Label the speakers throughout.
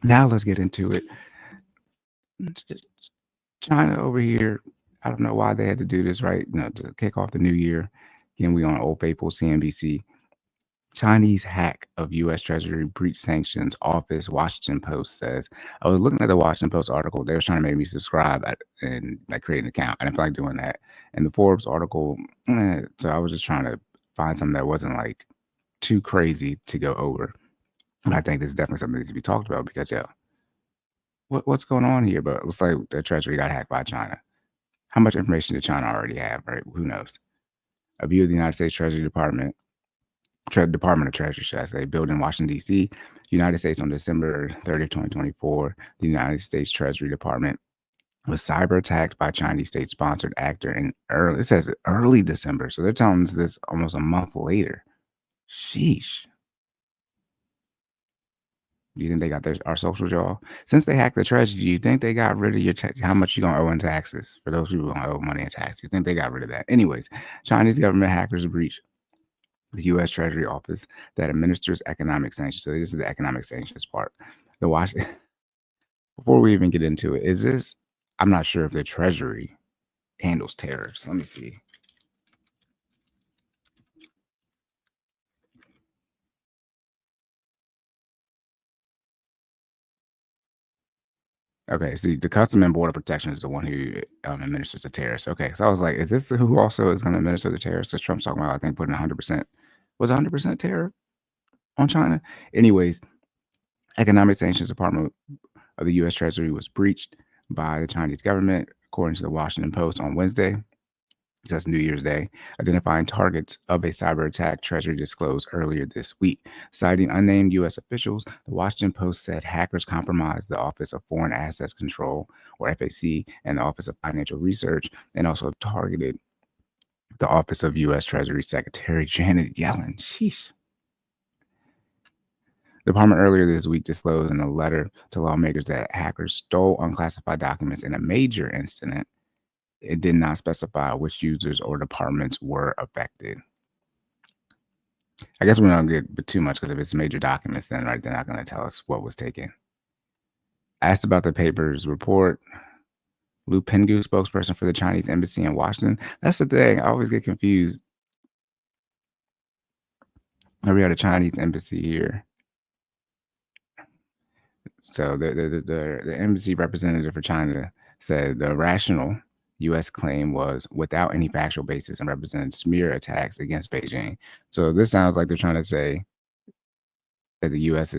Speaker 1: Now let's get into it. China over here, I don't know why they had to do this, right? To kick off the new year. Again, we on Old Faithful CNBC. Chinese hack of U.S. Treasury breach sanctions office. Washington Post says. I was looking at the Washington Post article. They was trying to make me subscribe and like create an account. I didn't feel like doing that. And the Forbes article, so I was just trying to find something that wasn't like too crazy to go over. But I think this is definitely something that needs to be talked about because what's going on here? But it looks like the Treasury got hacked by China. How much information did China already have? Right? Who knows? A view of the United States Treasury Department Department of Treasury, should I say, built in Washington, D.C., United States on December 30th, 2024. The United States Treasury Department was cyber attacked by Chinese state-sponsored actor in it says early December. So they're telling us this almost a month later. Sheesh. Do you think they got our socials, y'all? Since they hacked the Treasury, do you think they got rid of your how much you going to owe in taxes? For those people who owe money in taxes, you think they got rid of that? Anyways, Chinese government hackers breached the U.S. Treasury Office that administers economic sanctions. So this is the economic sanctions part. The Washington. Before we even get into it, is this? I'm not sure if the Treasury handles tariffs. Let me see. Okay, see, the Custom and Border Protection is the one who administers the tariffs. Okay, so I was like, is this who also is going to administer the tariffs? So Trump's talking about, I think, putting 100%. Was 100% tariff on China? Anyways, economic sanctions department of the U.S. Treasury was breached by the Chinese government, according to the Washington Post on Wednesday. That's New Year's Day, identifying targets of a cyber attack, Treasury disclosed earlier this week. Citing unnamed U.S. officials, the Washington Post said hackers compromised the Office of Foreign Assets Control, or FAC, and the Office of Financial Research, and also targeted the Office of U.S. Treasury Secretary Janet Yellen. Sheesh. The department earlier this week disclosed in a letter to lawmakers that hackers stole unclassified documents in a major incident. It did not specify which users or departments were affected. I guess we don't get too much because if it's major documents, then right, they're not going to tell us what was taken. Asked about the paper's report, Lu Penghu, spokesperson for the Chinese embassy in Washington. That's the thing. I always get confused. We had a Chinese embassy here. So the embassy representative for China said the rational U.S. claim was without any factual basis and represented smear attacks against Beijing. So this sounds like they're trying to say that the U.S.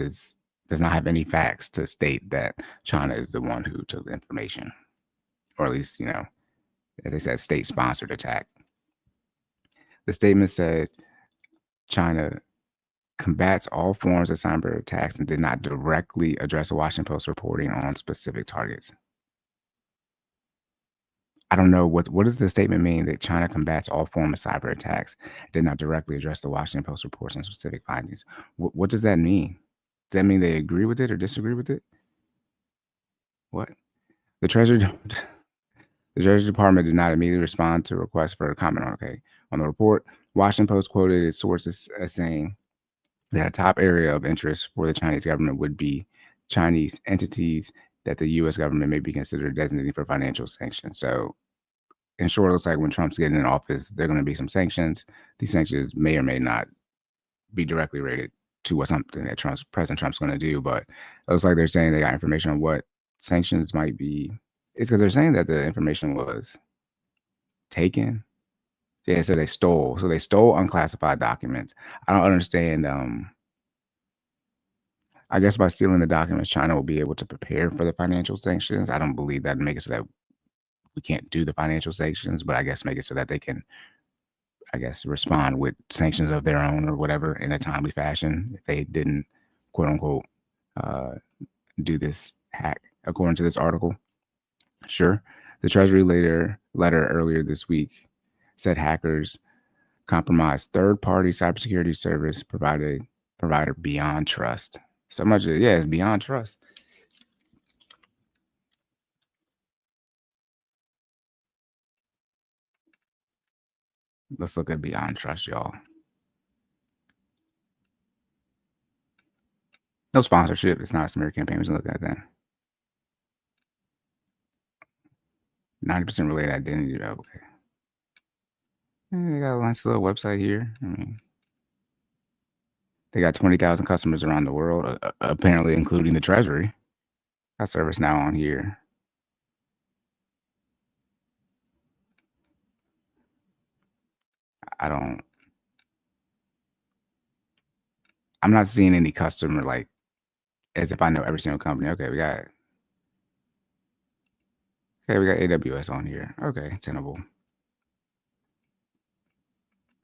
Speaker 1: does not have any facts to state that China is the one who took the information, or at least, as they said, state-sponsored attack. The statement said China combats all forms of cyber attacks and did not directly address the Washington Post reporting on specific targets. I don't know what does the statement mean that China combats all forms of cyber attacks, did not directly address the Washington Post reports on specific findings. What does that mean? Does that mean they agree with it or disagree with it? What? The Treasury Department did not immediately respond to requests for a comment on the report. Washington Post quoted its sources as saying that a top area of interest for the Chinese government would be Chinese entities that the U.S. government may be considered designating for financial sanctions. So, in short, it looks like when Trump's getting in office, there are going to be some sanctions. These sanctions may or may not be directly related to what something that President Trump's going to do, but it looks like they're saying they got information on what sanctions might be. It's because they're saying that the information was taken. Yeah, so they stole. So they stole unclassified documents. I don't understand. I guess by stealing the documents, China will be able to prepare for the financial sanctions. I don't believe that make it so that we can't do the financial sanctions, but I guess make it so that they can, I guess, respond with sanctions of their own or whatever in a timely fashion if they didn't, quote unquote, do this hack, according to this article. Sure. The Treasury letter earlier this week said hackers compromised third-party cybersecurity service provider Beyond Trust. So much, yeah, it's Beyond Trust. Let's look at Beyond Trust, y'all. No sponsorship. It's not a smear campaign. We look at that. 90% related identity. Okay. They got a nice little website here. I mean, they got 20,000 customers around the world, apparently including the Treasury. Got service now on here. I'm not seeing any customer like as if I know every single company. Okay, we got AWS on here. Okay, Tenable.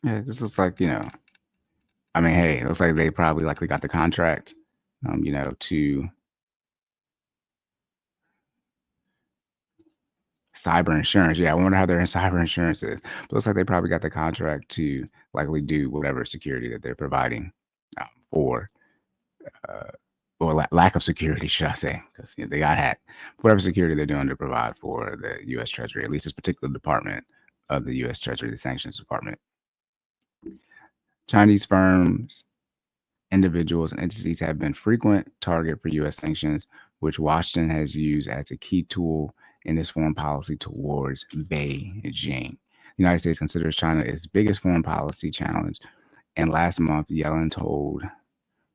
Speaker 1: Yeah, this looks like, I mean, hey, it looks like they probably likely got the contract, to cyber insurance. Yeah, I wonder how their cyber insurance is. But looks like they probably got the contract to likely do whatever security that they're providing for, or lack of security, should I say, because they got hacked. Whatever security they're doing to provide for the U.S. Treasury, at least this particular department of the U.S. Treasury, the Sanctions Department. Chinese firms, individuals, and entities have been frequent target for U.S. sanctions, which Washington has used as a key tool in its foreign policy towards Beijing. The United States considers China its biggest foreign policy challenge. And last month, Yellen told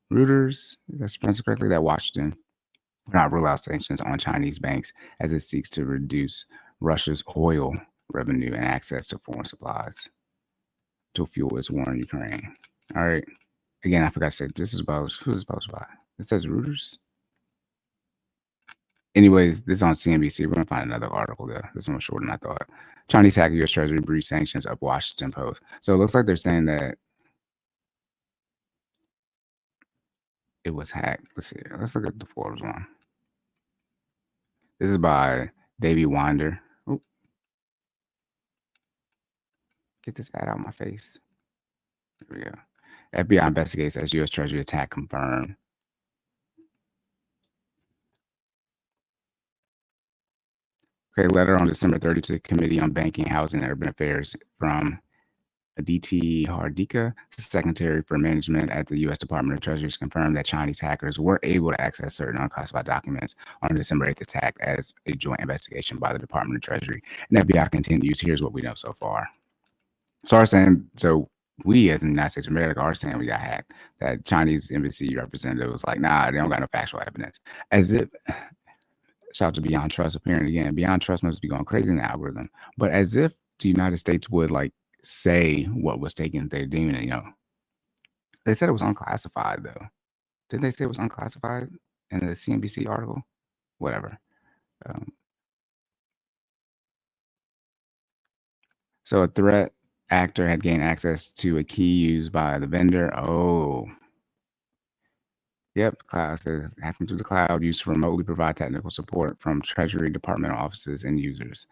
Speaker 1: Reuters, if that's pronounced correctly, that Washington will not rule out sanctions on Chinese banks as it seeks to reduce Russia's oil revenue and access to foreign supplies to fuel its war in Ukraine. All right. Again, I forgot to say this is about who's supposed by. It says Reuters. Anyways, this is on CNBC. We're gonna find another article there. This one was shorter than I thought. Chinese hacker U.S. Treasury breach sanctions of Washington Post. So it looks like they're saying that it was hacked. Let's see. Let's look at the Forbes one. This is by Davey Winder. Oh, get this ad out of my face. There we go. FBI investigates as U.S. Treasury attack confirmed. Okay, letter on December 30 to the Committee on Banking, Housing, and Urban Affairs from Aditi Hardika, Secretary for Management at the U.S. Department of Treasury, confirmed that Chinese hackers were able to access certain unclassified documents on December 8th attack as a joint investigation by the Department of Treasury. And FBI continues. Here's what we know so far. So we as in the United States of America are saying we got hacked. That Chinese embassy representative was like, nah, they don't got no factual evidence. As if, shout out to Beyond Trust, apparently again, Beyond Trust must be going crazy in the algorithm. But as if the United States would like say what was taken, they're doing it, They said it was unclassified though. Did they say it was unclassified in the CNBC article? Whatever. So a threat actor had gained access to a key used by the vendor. Oh, yep. Cloud says hacking through the cloud used to remotely provide technical support from Treasury Department offices and users.